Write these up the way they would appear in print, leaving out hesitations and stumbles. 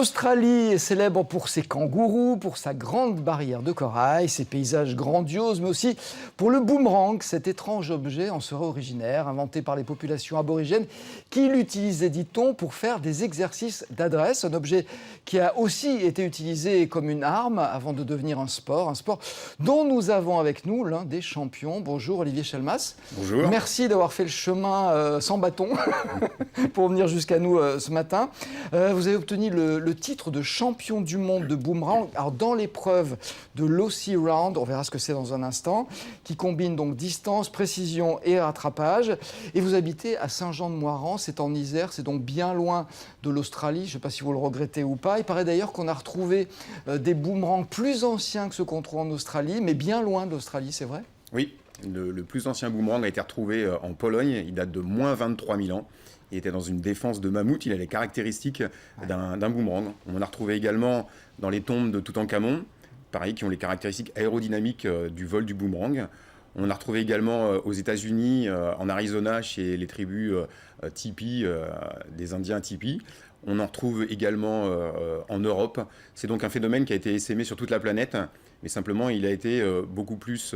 L'Australie est célèbre pour ses kangourous, pour sa grande barrière de corail, ses paysages grandioses, mais aussi pour le boomerang. Cet étrange objet en serait originaire, inventé par les populations aborigènes qui l'utilisaient, dit-on, pour faire des exercices d'adresse. Un objet qui a aussi été utilisé comme une arme avant de devenir un sport dont nous avons avec nous l'un des champions. Bonjour Olivier Chalmas. Bonjour. Merci d'avoir fait le chemin sans bâton pour venir jusqu'à nous ce matin. Vous avez obtenu le titre de champion du monde de boomerang. Alors dans l'épreuve de l'Aussie Round, on verra ce que c'est dans un instant, qui combine donc distance, précision et rattrapage. Et vous habitez à Saint-Jean-de-Moirans, c'est en Isère, c'est donc bien loin de l'Australie. Je ne sais pas si vous le regrettez ou pas. Il paraît d'ailleurs qu'on a retrouvé des boomerangs plus anciens que ceux qu'on trouve en Australie, mais bien loin de l'Australie, c'est vrai ? Oui, le plus ancien boomerang a été retrouvé en Pologne. Il date de moins 23 000 ans. Il était dans une défense de mammouth. Il a les caractéristiques d'un boomerang. On en a retrouvé également dans les tombes de Toutankhamon, pareil, qui ont les caractéristiques aérodynamiques du vol du boomerang. On en a retrouvé également aux États-Unis, en Arizona, chez les tribus Tipi, des Indiens Tipi. On en retrouve également en Europe. C'est donc un phénomène qui a été essaimé sur toute la planète, mais simplement il a été beaucoup plus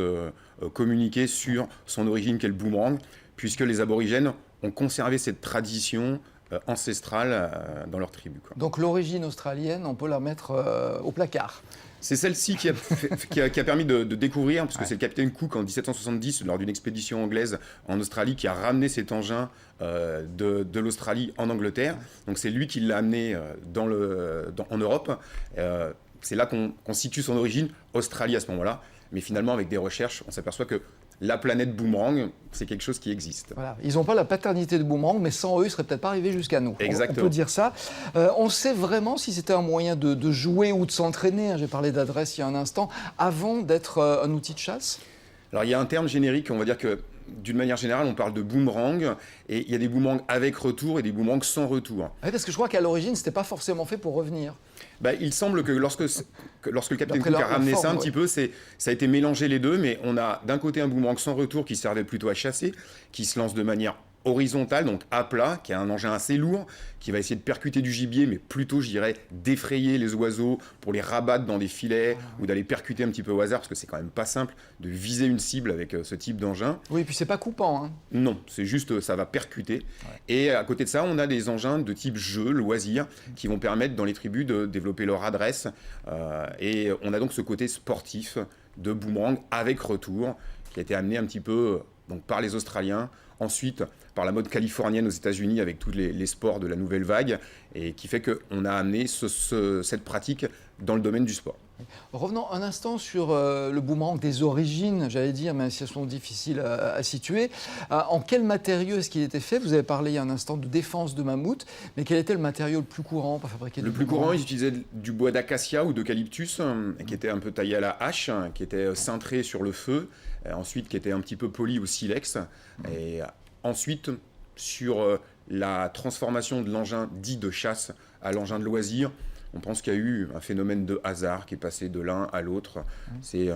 communiqué sur son origine qu'est le boomerang, puisque les aborigènes ont conservé cette tradition ancestrale dans leur tribu. Donc l'origine australienne, on peut la mettre au placard. C'est celle-ci qui a permis de découvrir, parce que c'est le capitaine Cook en 1770, lors d'une expédition anglaise en Australie, qui a ramené cet engin de l'Australie en Angleterre. Donc c'est lui qui l'a amené en Europe. C'est là qu'on situe son origine, Australie à ce moment-là. Mais finalement, avec des recherches, on s'aperçoit que la planète boomerang, c'est quelque chose qui existe. Voilà. Ils n'ont pas la paternité de boomerang, mais sans eux, ils ne seraient peut-être pas arrivés jusqu'à nous. Exactement. On peut dire ça. On sait vraiment si c'était un moyen de jouer ou de s'entraîner, j'ai parlé d'adresse il y a un instant, avant d'être un outil de chasse ? Alors il y a un terme générique, on va dire que d'une manière générale, on parle de boomerang, et il y a des boomerangs avec retour et des boomerangs sans retour. Oui, parce que je crois qu'à l'origine, ce n'était pas forcément fait pour revenir. Il semble que lorsque le capitaine Cook a ramené ça un petit peu, ça a été mélangé les deux, mais on a d'un côté un boomerang sans retour qui servait plutôt à chasser, qui se lance de manière horizontale, donc à plat, qui a un engin assez lourd, qui va essayer de percuter du gibier, mais plutôt, je dirais, d'effrayer les oiseaux pour les rabattre dans des filets ou d'aller percuter un petit peu au hasard, parce que c'est quand même pas simple de viser une cible avec ce type d'engin. Oui, et puis c'est pas coupant. Hein. Non, c'est juste, ça va percuter. Ouais. Et à côté de ça, on a des engins de type jeu, loisir, qui vont permettre dans les tribus de développer leur adresse. Et on a donc ce côté sportif de boomerang avec retour, qui a été amené un petit peu donc, par les Australiens, ensuite par la mode californienne aux États-Unis avec tous les sports de la nouvelle vague, et qui fait qu'on a amené cette pratique dans le domaine du sport. Revenons un instant sur le boomerang des origines, j'allais dire, même si elles sont difficiles à situer. En quel matériau est-ce qu'il était fait ? Vous avez parlé il y a un instant de défense de mammouth, mais quel était le matériau le plus courant pour fabriquer Le plus courant, ils utilisaient du bois d'acacia ou d'eucalyptus, qui était un peu taillé à la hache, qui était cintré sur le feu, ensuite qui était un petit peu poli au silex, et ensuite sur la transformation de l'engin dit de chasse à l'engin de loisir. On pense qu'il y a eu un phénomène de hasard qui est passé de l'un à l'autre. C'est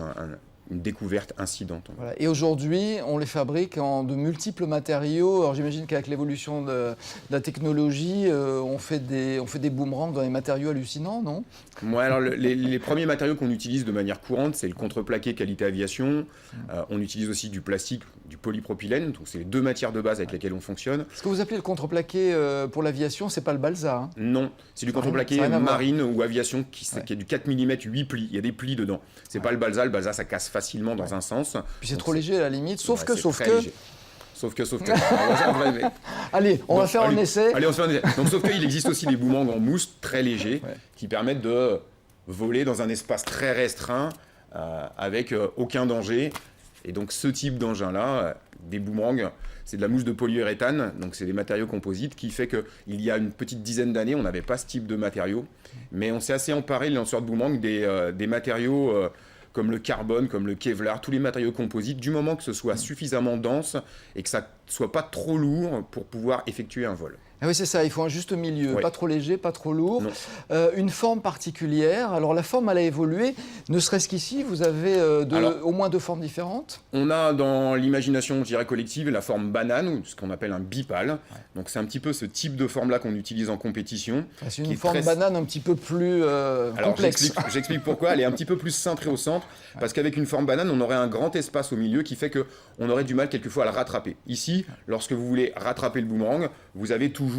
une découverte incidente. Voilà. Et aujourd'hui, on les fabrique en de multiples matériaux. Alors j'imagine qu'avec l'évolution de la technologie, on fait des boomerangs dans des matériaux hallucinants, non ? Ouais, alors les premiers matériaux qu'on utilise de manière courante, c'est le contreplaqué qualité aviation. On utilise aussi du plastique, du polypropylène. Donc c'est les deux matières de base avec lesquelles on fonctionne. Ce que vous appelez le contreplaqué pour l'aviation, c'est pas le balsa, hein ? Non, c'est du contreplaqué marine ou aviation qui est du 4 mm, 8 plis. Il y a des plis dedans. C'est pas le balsa. Le balsa, ça casse facilement dans un sens. Puis c'est trop léger à la limite, sauf que... Sauf que. Allez, on va faire un essai. Allez, on va faire un essai. Donc, sauf qu'il existe aussi des boomerangs en mousse très légers qui permettent de voler dans un espace très restreint avec aucun danger. Et donc, ce type d'engin-là, des boomerangs, c'est de la mousse de polyuréthane, donc c'est des matériaux composites, qui fait qu'il y a une petite dizaine d'années, on n'avait pas ce type de matériaux. Mais on s'est assez emparé, les lanceurs de boomerang, des matériaux comme le carbone, comme le Kevlar, tous les matériaux composites, du moment que ce soit suffisamment dense et que ça ne soit pas trop lourd pour pouvoir effectuer un vol. Ah oui, c'est ça, il faut un juste milieu, Ouais. pas trop léger, pas trop lourd. Non. Une forme particulière. Alors la forme, elle a évolué, ne serait-ce qu'ici, vous avez au moins 2 formes différentes. On a dans l'imagination, je dirais, collective, la forme banane, ou ce qu'on appelle un bipale. Donc c'est un petit peu ce type de forme-là qu'on utilise en compétition. C'est qui une est forme très- banane un petit peu plus Alors complexe. j'explique pourquoi. Elle est un petit peu plus cintrée au centre, parce qu'avec une forme banane, on aurait un grand espace au milieu qui fait qu'on aurait du mal quelquefois à le rattraper. Ici, lorsque vous voulez rattraper le boomerang, vous avez toujours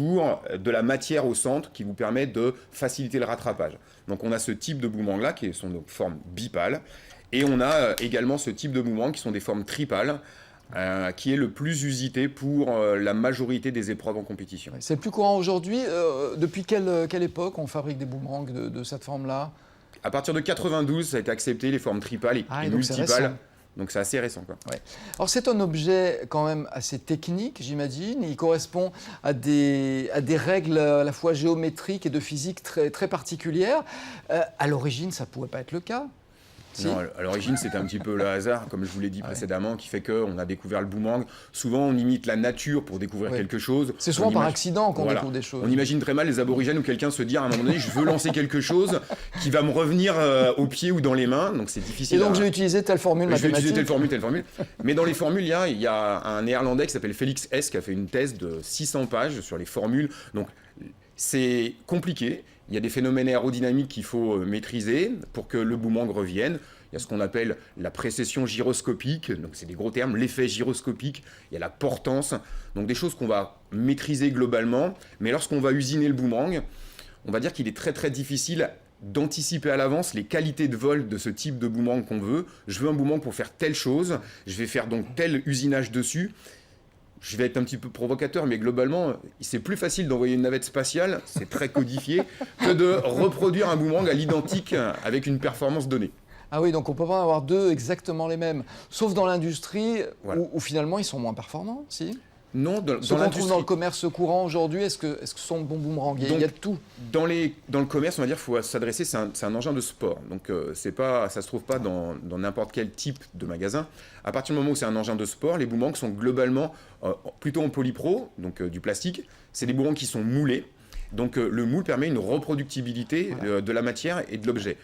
de la matière au centre qui vous permet de faciliter le rattrapage. Donc on a ce type de boomerang-là, qui sont nos formes bipales, et on a également ce type de boomerang qui sont des formes tripales, qui est le plus usité pour la majorité des épreuves en compétition. C'est le plus courant aujourd'hui. Depuis quelle époque on fabrique des boomerangs de cette forme-là? À partir de 92, ça a été accepté, les formes tripales et donc c'est récent. multipales. Donc c'est assez récent, quoi. Ouais. Alors c'est un objet quand même assez technique, j'imagine. Il correspond à des règles à la fois géométriques et de physique très, très particulières. À l'origine, ça ne pouvait pas être le cas. Si. Non, à l'origine, c'était un petit peu le hasard, comme je vous l'ai dit précédemment, qui fait qu'on a découvert le boomerang. Souvent, on imite la nature pour découvrir quelque chose. C'est souvent par accident qu'on Voilà. découvre des choses. On imagine très mal les aborigènes ou quelqu'un se dire à un moment donné, je veux lancer quelque chose qui va me revenir aux pieds ou dans les mains. Donc c'est difficile. Et donc, je vais utiliser telle formule Je vais mathématique. utiliser telle formule. Mais dans les formules, il y a un néerlandais qui s'appelle Félix Hess qui a fait une thèse de 600 pages sur les formules. Donc c'est compliqué. Il y a des phénomènes aérodynamiques qu'il faut maîtriser pour que le boomerang revienne. Il y a ce qu'on appelle la précession gyroscopique, donc c'est des gros termes, l'effet gyroscopique, il y a la portance, donc des choses qu'on va maîtriser globalement, mais lorsqu'on va usiner le boomerang, on va dire qu'il est très très difficile d'anticiper à l'avance les qualités de vol de ce type de boomerang qu'on veut. Je veux un boomerang pour faire telle chose, je vais faire donc tel usinage dessus. Je vais être un petit peu provocateur, mais globalement, c'est plus facile d'envoyer une navette spatiale, c'est très codifié, que de reproduire un boomerang à l'identique avec une performance donnée. Ah oui, donc on ne peut pas en avoir 2 exactement les mêmes. Sauf dans l'industrie, Voilà. où finalement ils sont moins performants, si. Non, dans Ce qu'on trouve l'industrie. dans le commerce courant aujourd'hui, est-ce que ce sont de bons boomerangs? Il y a de tout. Dans le commerce, on va dire, il faut s'adresser, c'est un engin de sport. Donc, ça ne se trouve pas dans n'importe quel type de magasin. À partir du moment où c'est un engin de sport, les boomerangs sont globalement plutôt en polypro, donc du plastique. C'est des boomerangs qui sont moulés. Donc le moule permet une reproductibilité de la matière et de l'objet.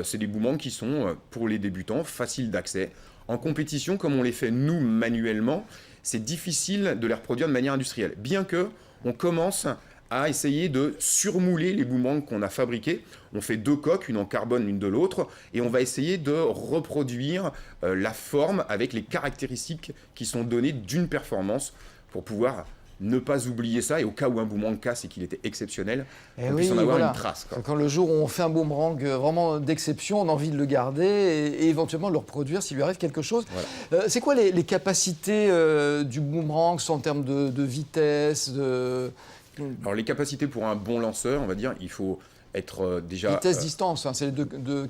C'est des boomerangs qui sont, pour les débutants, faciles d'accès. En compétition, comme on les fait nous manuellement, c'est difficile de les reproduire de manière industrielle. Bien que on commence à essayer de surmouler les boomerangs qu'on a fabriqués. On fait 2 coques, une en carbone, l'une de l'autre, et on va essayer de reproduire la forme avec les caractéristiques qui sont données d'une performance pour pouvoir ne pas oublier ça, et au cas où un boomerang casse et qu'il était exceptionnel, on puisse en avoir une trace. Quoi. Quand le jour où on fait un boomerang vraiment d'exception, on a envie de le garder et éventuellement le reproduire s'il lui arrive quelque chose. Voilà. C'est quoi les capacités du boomerang en termes de vitesse Alors les capacités pour un bon lanceur, on va dire, il faut être déjà... Vitesse-distance, c'est les deux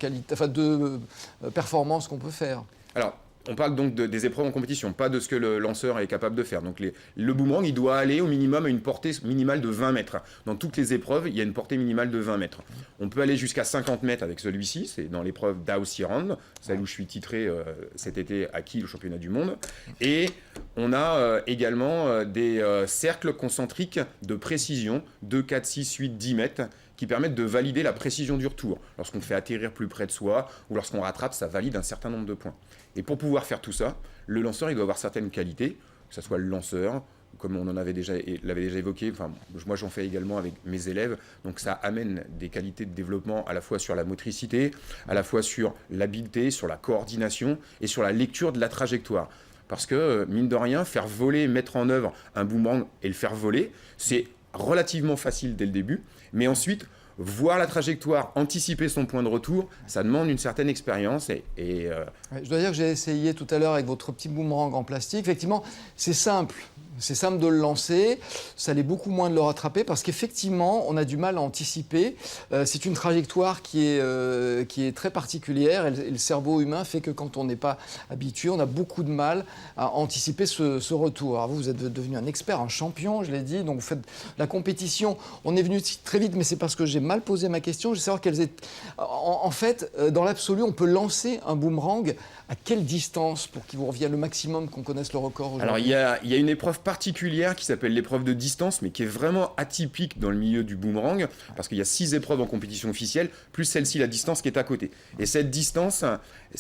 performances qu'on peut faire. Alors, on parle donc des épreuves en compétition, pas de ce que le lanceur est capable de faire. Donc le boomerang, il doit aller au minimum à une portée minimale de 20 mètres. Dans toutes les épreuves, il y a une portée minimale de 20 mètres. On peut aller jusqu'à 50 mètres avec celui-ci, c'est dans l'épreuve d'Aussie Round, celle où je suis titré cet été à Kiel au championnat du monde. Et on a également des cercles concentriques de précision, 2, 4, 6, 8, 10 mètres, qui permettent de valider la précision du retour. Lorsqu'on fait atterrir plus près de soi ou lorsqu'on rattrape, ça valide un certain nombre de points. Et pour pouvoir faire tout ça, le lanceur il doit avoir certaines qualités, que ce soit le lanceur, comme on en l'avait déjà évoqué, enfin, moi j'en fais également avec mes élèves, donc ça amène des qualités de développement à la fois sur la motricité, à la fois sur l'habileté, sur la coordination et sur la lecture de la trajectoire. Parce que, mine de rien, faire voler, mettre en œuvre un boomerang et le faire voler, c'est relativement facile dès le début, mais ensuite, voir la trajectoire, anticiper son point de retour, ça demande une certaine expérience. Je dois dire que j'ai essayé tout à l'heure avec votre petit boomerang en plastique. Effectivement, c'est simple. C'est simple de le lancer, ça l'est beaucoup moins de le rattraper parce qu'effectivement, on a du mal à anticiper. C'est une trajectoire qui est très particulière et le cerveau humain fait que quand on n'est pas habitué, on a beaucoup de mal à anticiper ce retour. Alors vous êtes devenu un expert, un champion, je l'ai dit, donc vous faites la compétition. On est venu très vite, mais c'est parce que j'ai mal posé ma question. Je veux savoir quelles étaient... En fait, dans l'absolu, on peut lancer un boomerang à quelle distance pour qu'il vous revienne le maximum, qu'on connaisse le record aujourd'hui? Alors, il y a une épreuve particulière qui s'appelle l'épreuve de distance, mais qui est vraiment atypique dans le milieu du boomerang, parce qu'il y a 6 épreuves en compétition officielle, plus celle-ci, la distance qui est à côté. Et cette distance,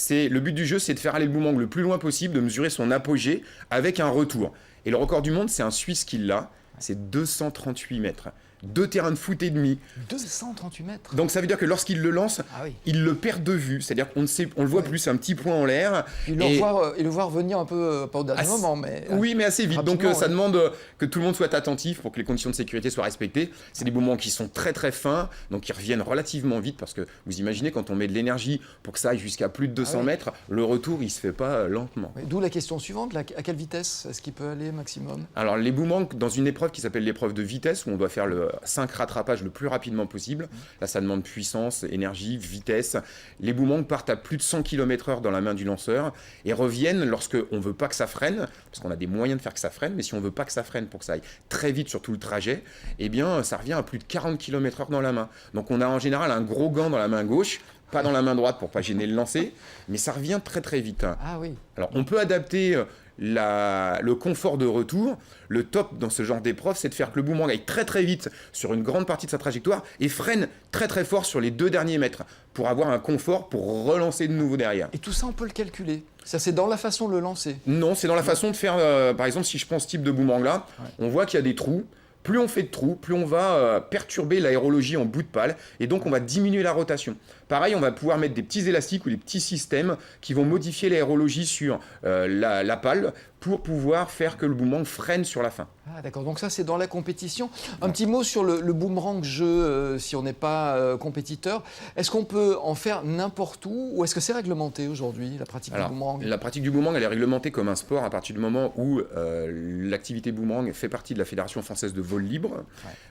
le but du jeu, c'est de faire aller le boomerang le plus loin possible, de mesurer son apogée avec un retour. Et le record du monde, c'est un Suisse qui l'a, c'est 238 mètres. 2 terrains de foot et demi. 238 mètres. Donc ça veut dire que lorsqu'il le lance, il le perd de vue. C'est-à-dire qu'on le voit plus, c'est un petit point en l'air. Il le voit revenir un peu, pas au dernier moment, mais... Oui, mais assez vite. Donc ça demande que tout le monde soit attentif pour que les conditions de sécurité soient respectées. C'est des moments qui sont très très fins, donc ils reviennent relativement vite, parce que vous imaginez, quand on met de l'énergie pour que ça aille jusqu'à plus de 200 mètres, le retour, il se fait pas lentement. D'où la question suivante, à quelle vitesse est-ce qu'il peut aller maximum? Alors les boomerangs, dans une épreuve qui s'appelle l'épreuve de vitesse, où on doit faire le 5 rattrapages le plus rapidement possible. Là, ça demande puissance, énergie, vitesse. Les boomerangs partent à plus de 100 km/h dans la main du lanceur et reviennent lorsqu'on ne veut pas que ça freine, parce qu'on a des moyens de faire que ça freine, mais si on ne veut pas que ça freine pour que ça aille très vite sur tout le trajet, eh bien, ça revient à plus de 40 km/h dans la main. Donc, on a en général un gros gant dans la main gauche, pas dans la main droite pour pas gêner le lancer, mais ça revient très très vite. Ah oui. Alors, on peut adapter le confort de retour. Le top dans ce genre d'épreuve, c'est de faire que le boomerang aille très très vite sur une grande partie de sa trajectoire et freine très très fort sur les 2 derniers mètres pour avoir un confort pour relancer de nouveau derrière. Et tout ça, on peut le calculer? Ça, c'est dans la façon de le lancer? Non, c'est dans la façon de faire... par exemple, si je prends ce type de boomerang là, on voit qu'il y a des trous. Plus on fait de trous, plus on va perturber l'aérologie en bout de pale et donc on va diminuer la rotation. Pareil, on va pouvoir mettre des petits élastiques ou des petits systèmes qui vont modifier l'aérologie sur la pale pour pouvoir faire que le boomerang freine sur la fin. Ah d'accord, donc ça c'est dans la compétition. Un petit mot sur le boomerang jeu, si on n'est pas compétiteur. Est-ce qu'on peut en faire n'importe où ou est-ce que c'est réglementé aujourd'hui, la pratique du boomerang? La pratique du boomerang, elle est réglementée comme un sport à partir du moment où l'activité boomerang fait partie de la Fédération française de vol libre.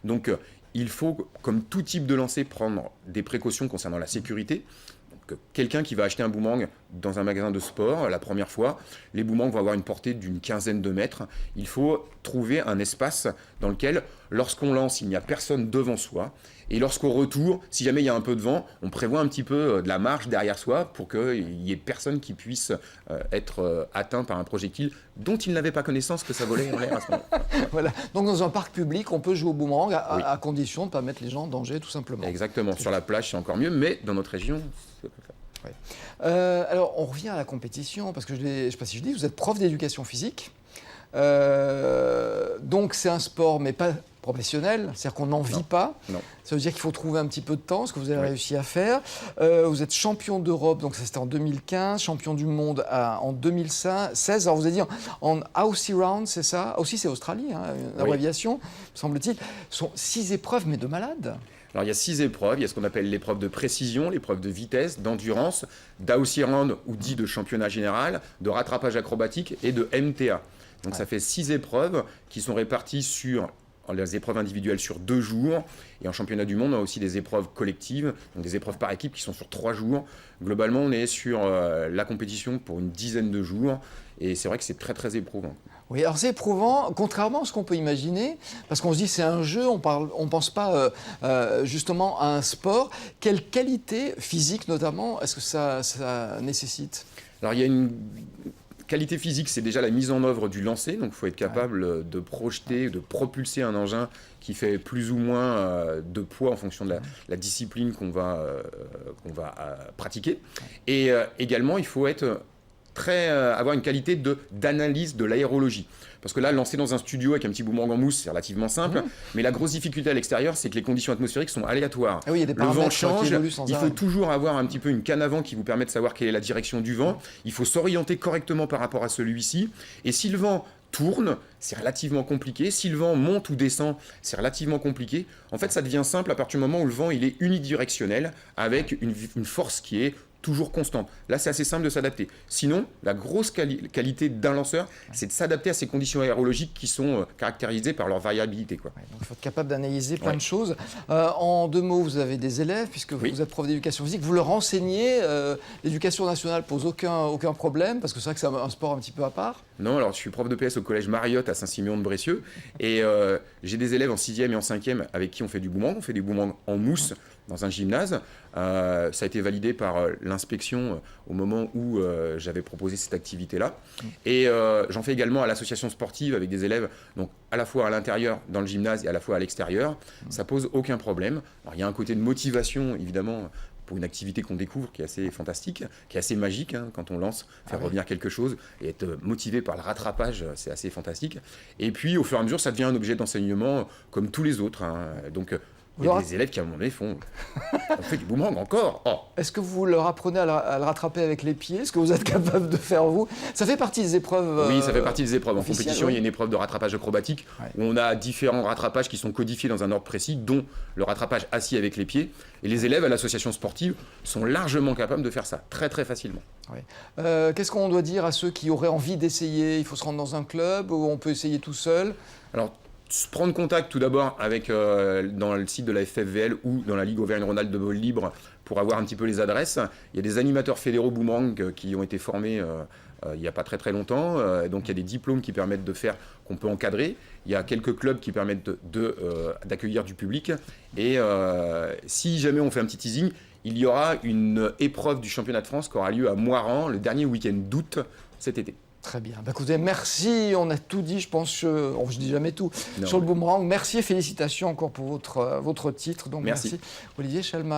Donc il faut, comme tout type de lancer, prendre des précautions concernant la sécurité. Quelqu'un qui va acheter un boomerang dans un magasin de sport la première fois, les boomerangs vont avoir une portée d'une quinzaine de mètres. Il faut trouver un espace dans lequel, lorsqu'on lance, il n'y a personne devant soi. Et lorsqu'au retour, si jamais il y a un peu de vent, on prévoit un petit peu de la marge derrière soi pour qu'il n'y ait personne qui puisse être atteint par un projectile dont il n'avait pas connaissance que ça volait en l'air à ce moment-là. Voilà. Donc dans un parc public, on peut jouer au boomerang à condition de ne pas mettre les gens en danger, tout simplement. Exactement. Sur la plage, c'est encore mieux, mais dans notre région, c'est pas le cas. Alors, on revient à la compétition, parce que je ne sais pas si je dis, vous êtes prof d'éducation physique. Donc, c'est un sport, mais pas professionnel, c'est-à-dire qu'on n'en vit pas. Non. Ça veut dire qu'il faut trouver un petit peu de temps, ce que vous avez réussi à faire. Vous êtes champion d'Europe, donc ça c'était en 2015, champion du monde en 2016. Alors vous avez dit en Aussie Round, c'est ça? Aussi c'est Australie, une abréviation, semble-t-il. Ce sont 6 épreuves, mais de malades. Alors il y a 6 épreuves, il y a ce qu'on appelle l'épreuve de précision, l'épreuve de vitesse, d'endurance, d'Aussie Round ou dit de championnat général, de rattrapage acrobatique et de MTA. Donc ça fait 6 épreuves qui sont réparties sur les épreuves individuelles sur 2 jours. Et en championnat du monde, on a aussi des épreuves collectives, donc des épreuves par équipe qui sont sur 3 jours. Globalement, on est sur la compétition pour une dizaine de jours. Et c'est vrai que c'est très, très éprouvant. Oui, alors c'est éprouvant, contrairement à ce qu'on peut imaginer, parce qu'on se dit c'est un jeu, on ne pense pas justement à un sport. Quelle qualité physique, notamment, est-ce que ça nécessite? Alors, il y a une qualité physique, c'est déjà la mise en œuvre du lancer. Donc, il faut être capable de projeter, de propulser un engin qui fait plus ou moins de poids en fonction de la discipline qu'on va pratiquer. Et également, il faut être avoir une qualité d'analyse de l'aérologie. Parce que là, lancer dans un studio avec un petit boomerang en mousse, c'est relativement simple. Mais la grosse difficulté à l'extérieur, c'est que les conditions atmosphériques sont aléatoires. Ah oui, il y a des le vent change, qui évoluent sans il faut toujours avoir un petit peu une canne avant qui vous permet de savoir quelle est la direction du vent. Il faut s'orienter correctement par rapport à celui-ci. Et si le vent tourne, c'est relativement compliqué. Si le vent monte ou descend, c'est relativement compliqué. En fait, ça devient simple à partir du moment où le vent il est unidirectionnel, avec une force qui est toujours constante. Là, c'est assez simple de s'adapter. Sinon, la grosse qualité d'un lanceur, c'est de s'adapter à ces conditions aérologiques qui sont caractérisées par leur variabilité. Donc, il faut être capable d'analyser plein de choses. En 2 mots, vous avez des élèves, puisque vous êtes prof d'éducation physique. Vous leur enseignez. L'éducation nationale pose aucun problème, parce que c'est vrai que c'est un sport un petit peu à part. Non, alors je suis prof de PS au collège Mariotte à Saint-Siméon-de-Brécieux. Et j'ai des élèves en 6e et en 5e avec qui on fait du boomerang. On fait des boomerangs en mousse. dans un gymnase. Ça a été validé par l'inspection au moment où j'avais proposé cette activité-là. Et j'en fais également à l'association sportive avec des élèves, donc à la fois à l'intérieur dans le gymnase et à la fois à l'extérieur. Ça pose aucun problème. Alors, il y a un côté de motivation, évidemment, pour une activité qu'on découvre qui est assez fantastique, qui est assez magique, hein, quand on lance, faire revenir quelque chose et être motivé par le rattrapage, c'est assez fantastique. Et puis, au fur et à mesure, ça devient un objet d'enseignement comme tous les autres, hein. Donc, il y a des élèves qui, à un moment donné, font « On fait du boomerang encore !» Est-ce que vous leur apprenez à le rattraper avec les pieds? Est-ce que vous êtes capable de faire, vous? Ça fait partie des épreuves Oui, ça fait partie des épreuves. En compétition, oui. il y a une épreuve de rattrapage acrobatique où on a différents rattrapages qui sont codifiés dans un ordre précis, dont le rattrapage assis avec les pieds. Et les élèves à l'association sportive sont largement capables de faire ça, très très facilement. Oui. Qu'est-ce qu'on doit dire à ceux qui auraient envie d'essayer? Il faut se rendre dans un club ou on peut essayer tout seul? Alors, prendre contact tout d'abord avec dans le site de la FFVL ou dans la Ligue Auvergne-Rhône-Alpes de vol libre pour avoir un petit peu les adresses. Il y a des animateurs fédéraux boomerang qui ont été formés il n'y a pas très très longtemps. Donc il y a des diplômes qui permettent de faire, qu'on peut encadrer. Il y a quelques clubs qui permettent d'accueillir du public. Et si jamais on fait un petit teasing, il y aura une épreuve du championnat de France qui aura lieu à Moirans le dernier week-end d'août cet été. Très bien. Bah, écoutez, merci. On a tout dit, je pense. Je dis jamais tout. Non. Sur le boomerang. Merci et félicitations encore pour votre titre. Donc, merci. Olivier Chalma.